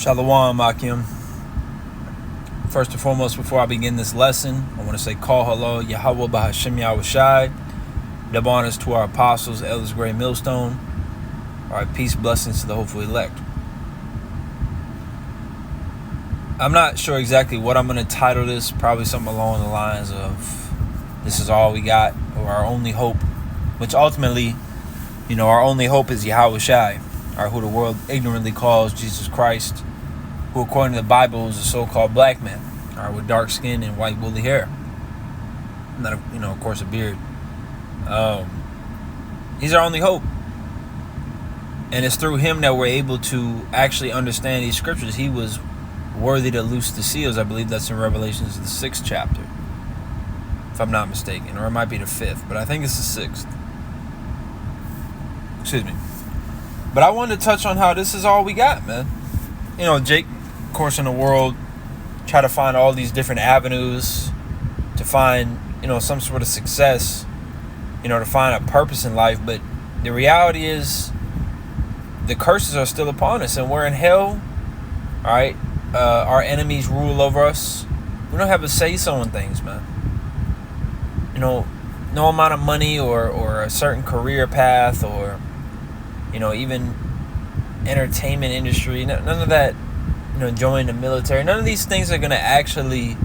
Shalom, Akim. First and foremost, before I begin this lesson, I want to say call hello, Yahweh Bahashem Yahushai. Double honors to our apostles, elders, Gray Millstone. All right, peace, blessings to the hopeful elect. I'm not sure exactly what I'm going to title this. Probably something along the lines of "This is all we got," or "Our only hope," which ultimately, our only hope is Yahushai, or who the world ignorantly calls Jesus Christ, who according to the Bible is a so-called black man, all right, with dark skin and white woolly hair. Not, of course, a beard. He's our only hope. And it's through him that we're able to actually understand these scriptures. He was worthy to loose the seals. I believe that's in Revelations, the 6th chapter, if I'm not mistaken. Or it might be the 5th, but I think it's the 6th. Excuse me. But I wanted to touch on how this is all we got, man. Jake, of course, in the world, try to find all these different avenues to find, some sort of success, to find a purpose in life. But the reality is the curses are still upon us, and we're in hell, all right? Our enemies rule over us. We don't have a say-so in things, man. No amount of money or a certain career path or, even entertainment industry, none of that, join the military. None of these things are going to actually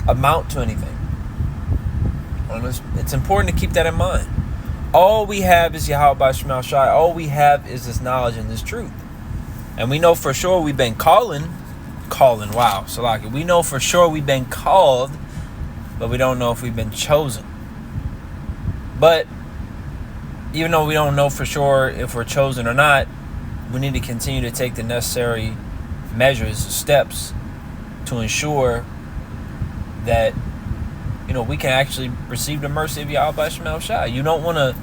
amount to anything. It's important to keep that in mind. All we have is Yahweh Shema Shai. All we have is this knowledge and this truth. And we know for sure we've been calling, wow, Salaki. We know for sure we've been called, but we don't know if we've been chosen. But even though we don't know for sure if we're chosen or not, we need to continue to take the necessary measures, steps to ensure that, we can actually receive the mercy of Yahweh Shema Shai. You don't want to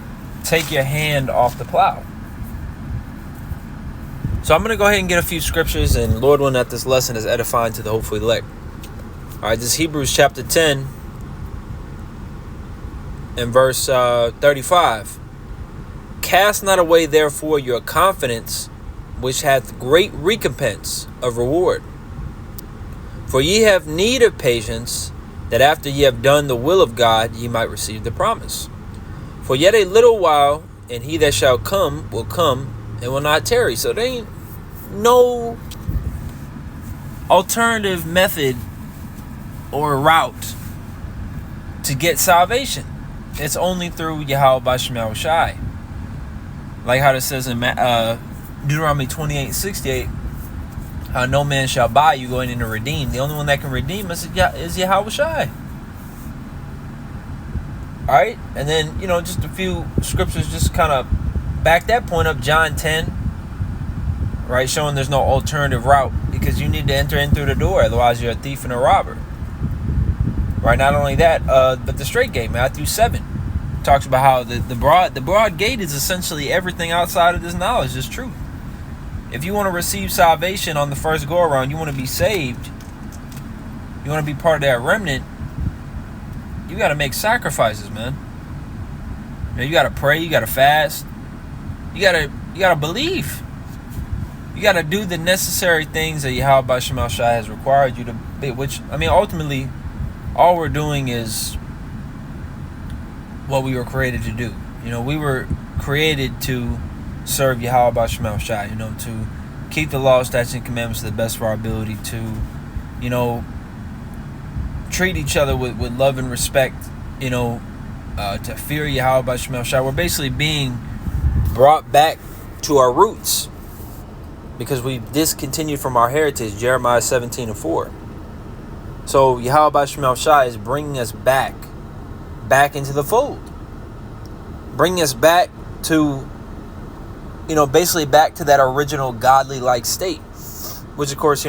take your hand off the plow. So I'm going to go ahead and get a few scriptures, and Lord willing that this lesson is edifying to the hopeful elect. All right, this is Hebrews chapter 10 and verse 35. Cast not away therefore your confidence, which hath great recompense of reward. For ye have need of patience, that after ye have done the will of God, ye might receive the promise. For yet a little while, and he that shall come will come, and will not tarry. So there ain't no alternative method or route to get salvation. It's only through Yahweh Shema Shai. Like how it says in Deuteronomy 28:68, how no man shall buy you going in to redeem. The only one that can redeem us is Yahweh Shai. Alright? And then, just a few scriptures just kind of back that point up. John 10, right? Showing there's no alternative route because you need to enter in through the door. Otherwise, you're a thief and a robber. Right? Not only that, but the straight gate, Matthew 7. Talks about how the broad gate is essentially everything outside of this knowledge, this truth. If you want to receive salvation on the first go around, you want to be saved, you want to be part of that remnant, you got to make sacrifices, man. You got to pray, you got to fast, you got to believe, you got to do the necessary things that Yahweh Shema Shai has required you to be. Which ultimately, all we're doing is what we were created to do. We were created to serve Yahweh Shema Shai, to keep the law, statutes, and commandments to the best of our ability, to, treat each other with love and respect, to fear Yahweh Shema Shai. We're basically being brought back to our roots because we've discontinued from our heritage, Jeremiah 17:4. So Yahweh Shema Shai is bringing us back into the fold, bringing us back to, basically back to that original godly-like state, which, of course,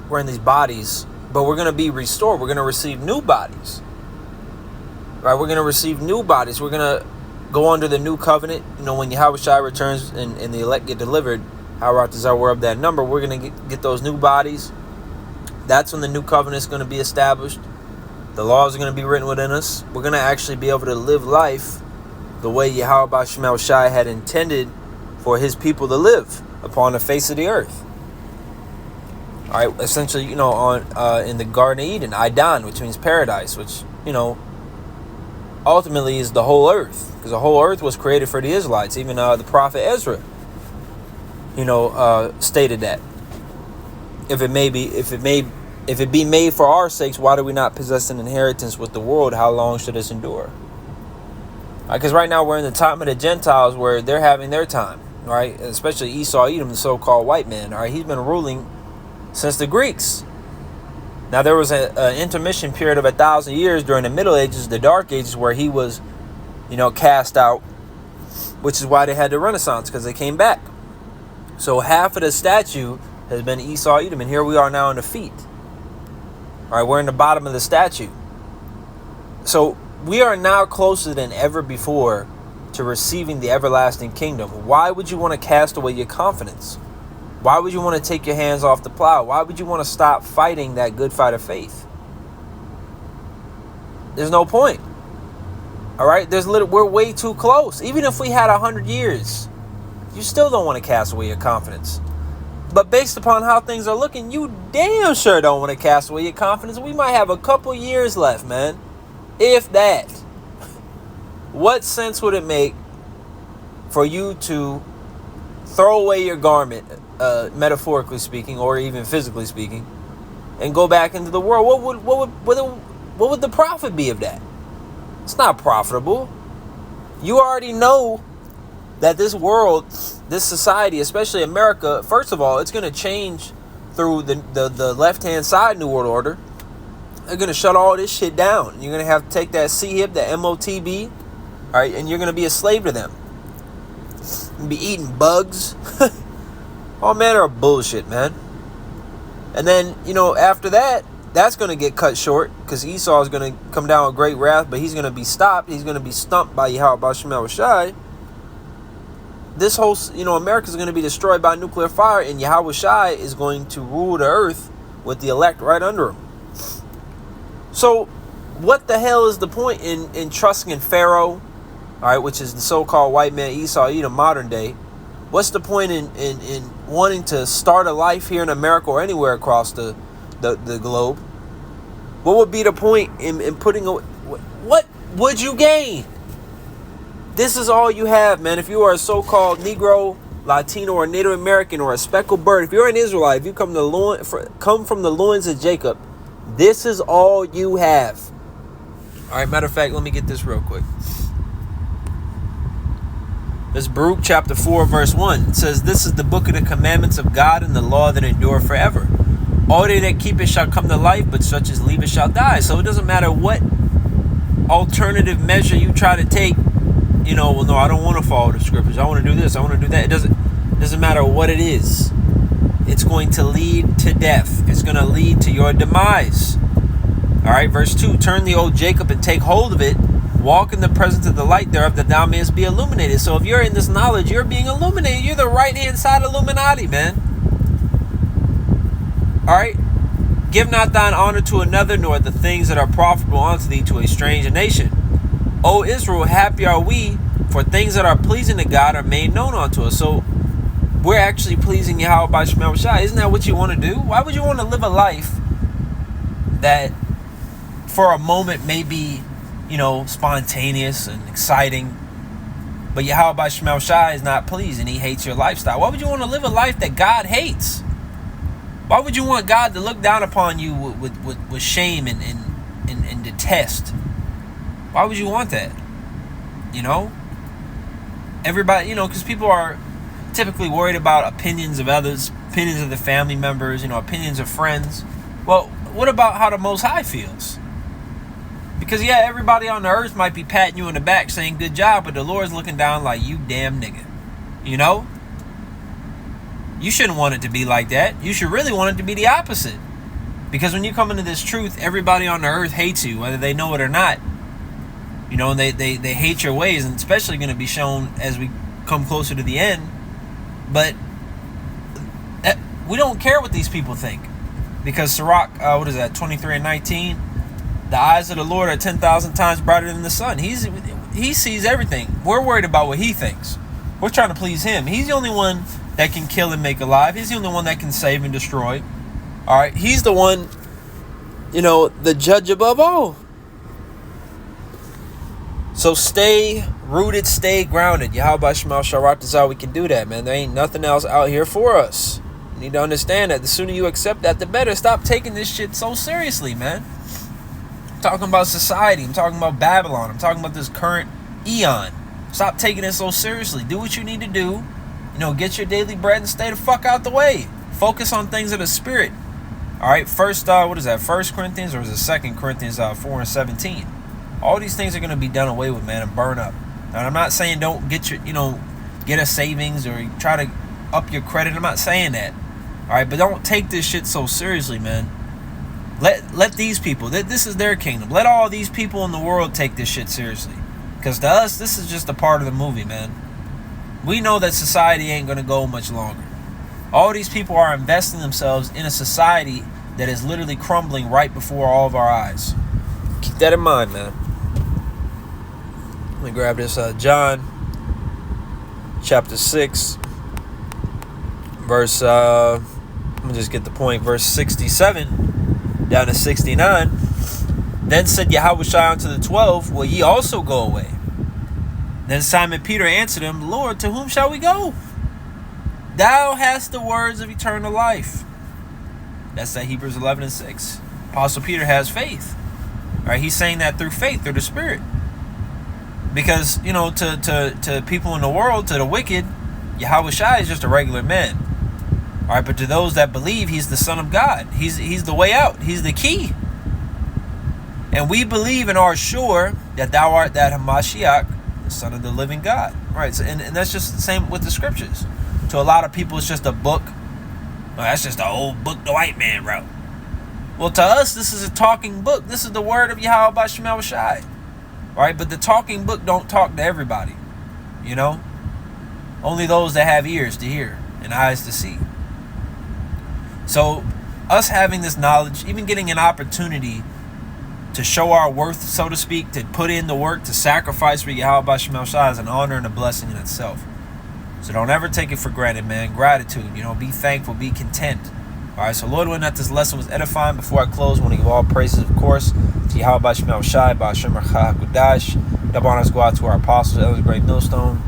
we're in these bodies, but we're going to be restored. We're going to receive new bodies, right? We're going to receive new bodies. We're going to go under the new covenant. When Yahweh Shai returns and the elect get delivered, however we're of that number, we're going to get those new bodies. That's when the new covenant is going to be established. The laws are going to be written within us. We're going to actually be able to live life the way Yahweh Shema Shai had intended for his people to live upon the face of the earth. All right, essentially, on in the Garden of Eden, Eden, which means paradise, which ultimately is the whole earth, because the whole earth was created for the Israelites. Even the prophet Ezra, stated that if it be made for our sakes, why do we not possess an inheritance with the world? How long should this endure? Because right now we're in the time of the Gentiles, where they're having their time, right? Especially Esau, Edom, the so-called white man. All right, he's been ruling since the Greeks. Now there was an intermission period of 1,000 years during the Middle Ages, the Dark Ages, where he was, cast out, which is why they had the Renaissance, because they came back. So half of the statue has been Esau, Edom, and here we are now in the feet. All right, we're in the bottom of the statue. So we are now closer than ever before to receiving the everlasting kingdom. Why would you want to cast away your confidence? Why would you want to take your hands off the plow? Why would you want to stop fighting that good fight of faith? There's no point. All right, we're way too close. Even if we had 100 years, you still don't want to cast away your confidence. But based upon how things are looking, you damn sure don't want to cast away your confidence. We might have a couple years left, man. If that. What sense would it make for you to throw away your garment, metaphorically speaking, or even physically speaking, and go back into the world? What would the profit be of that? It's not profitable. You already know that this world, this society, especially America, first of all, it's going to change through the left-hand side New World Order. They're going to shut all this shit down. You're going to have to take that CHIP, that MOTB, all right, and you're going to be a slave to them. You'll be eating bugs. All manner of bullshit, man. And then, after that, that's going to get cut short, because Esau is going to come down with great wrath, but he's going to be stopped. He's going to be stumped by Yahweh Shemel Shai. This whole, America is going to be destroyed by nuclear fire, and Yahweh Shai is going to rule the earth with the elect right under him. So, what the hell is the point in trusting in Pharaoh, all right, which is the so-called white man Esau, Edom, modern day? What's the point in wanting to start a life here in America or anywhere across the globe? What would be the point in putting away? What would you gain? This is all you have, man. If you are a so-called Negro, Latino, or Native American, or a speckled bird, if you're an Israelite, if you come from the loins of Jacob, this is all you have. All right, matter of fact, let me get this real quick. This Baruch chapter 4, verse 1. It says, "This is the book of the commandments of God and the law that endure forever. All they that keep it shall come to life, but such as leave it shall die." So it doesn't matter what alternative measure you try to take. Well, no, I don't want to follow the scriptures. I want to do this. I want to do that. It doesn't matter what it is. It's going to lead to death. It's going to lead to your demise. All right, verse 2. "Turn thee, O Jacob, and take hold of it. Walk in the presence of the light thereof, that thou mayest be illuminated." So if you're in this knowledge, you're being illuminated. You're the right-hand side Illuminati, man. All right? "Give not thine honor to another, nor the things that are profitable unto thee to a strange nation. O Israel, happy are we, for things that are pleasing to God are made known unto us." So we're actually pleasing Yahweh by Shemel Shai. Isn't that what you want to do? Why would you want to live a life that for a moment may be, spontaneous and exciting, but Yahweh by Shemel Shai is not pleased and he hates your lifestyle? Why would you want to live a life that God hates? Why would you want God to look down upon you with shame and detest? Why would you want that? Everybody, because people are typically worried about opinions of others, opinions of the family members, opinions of friends. Well, what about how the Most High feels? Because, everybody on the earth might be patting you on the back saying good job, but the Lord's looking down like, you damn nigga. You shouldn't want it to be like that. You should really want it to be the opposite. Because when you come into this truth, everybody on the earth hates you, whether they know it or not. And they hate your ways, and especially going to be shown as we come closer to the end. But we don't care what these people think. Because Sirach, 23:19, "The eyes of the Lord are 10,000 times brighter than the sun." He sees everything. We're worried about what he thinks. We're trying to please him. He's the only one that can kill and make alive. He's the only one that can save and destroy. All right, he's the one, the judge above all. So stay rooted, stay grounded. Yahweh Shema Sharat is how we can do that, man. There ain't nothing else out here for us. You need to understand that. The sooner you accept that, the better. Stop taking this shit so seriously, man. I'm talking about society. I'm talking about Babylon. I'm talking about this current eon. Stop taking it so seriously. Do what you need to do. Get your daily bread and stay the fuck out the way. Focus on things of the spirit. All right, first, what is that? 1 Corinthians, or is it 2 Corinthians 4:17? All these things are going to be done away with, man, and burn up. And I'm not saying don't get get a savings or try to up your credit. I'm not saying that. All right, but don't take this shit so seriously, man. Let these people, this is their kingdom. Let all these people in the world take this shit seriously. Because to us, this is just a part of the movie, man. We know that society ain't going to go much longer. All these people are investing themselves in a society that is literally crumbling right before all of our eyes. Keep that in mind, man. Let me grab this John chapter 6 verse let me just get the point, verse 67 down to 69. Then said Yahushua unto the 12, will ye also go away? Then Simon Peter answered him, Lord, to whom shall we go? Thou hast the words of eternal life. That's that Hebrews 11:6. Apostle Peter has faith. All right, he's saying that through faith, through the Spirit. Because, to people in the world, to the wicked, Yahushua is just a regular man. All right, but to those that believe, he's the Son of God. He's the way out. He's the key. And we believe and are sure that thou art that Hamashiach, the Son of the living God. Right, so, and that's just the same with the scriptures. To a lot of people, it's just a book. Well, that's just an old book the white man wrote. Well, to us, this is a talking book. This is the word of Yahweh Shema Shai. Right, but the talking book don't talk to everybody. Only those that have ears to hear and eyes to see. So, us having this knowledge, even getting an opportunity to show our worth, so to speak, to put in the work, to sacrifice for Yahweh Shema Shai is an honor and a blessing in itself. So don't ever take it for granted, man. Gratitude, be thankful, be content. All right, so Lord, when that this lesson was edifying, before I close, I want to give all praises, of course, to Yahweh Shema Shai, Ba'ashem Rachah HaKodash. Double honors go out to our apostles, elders, great millstone.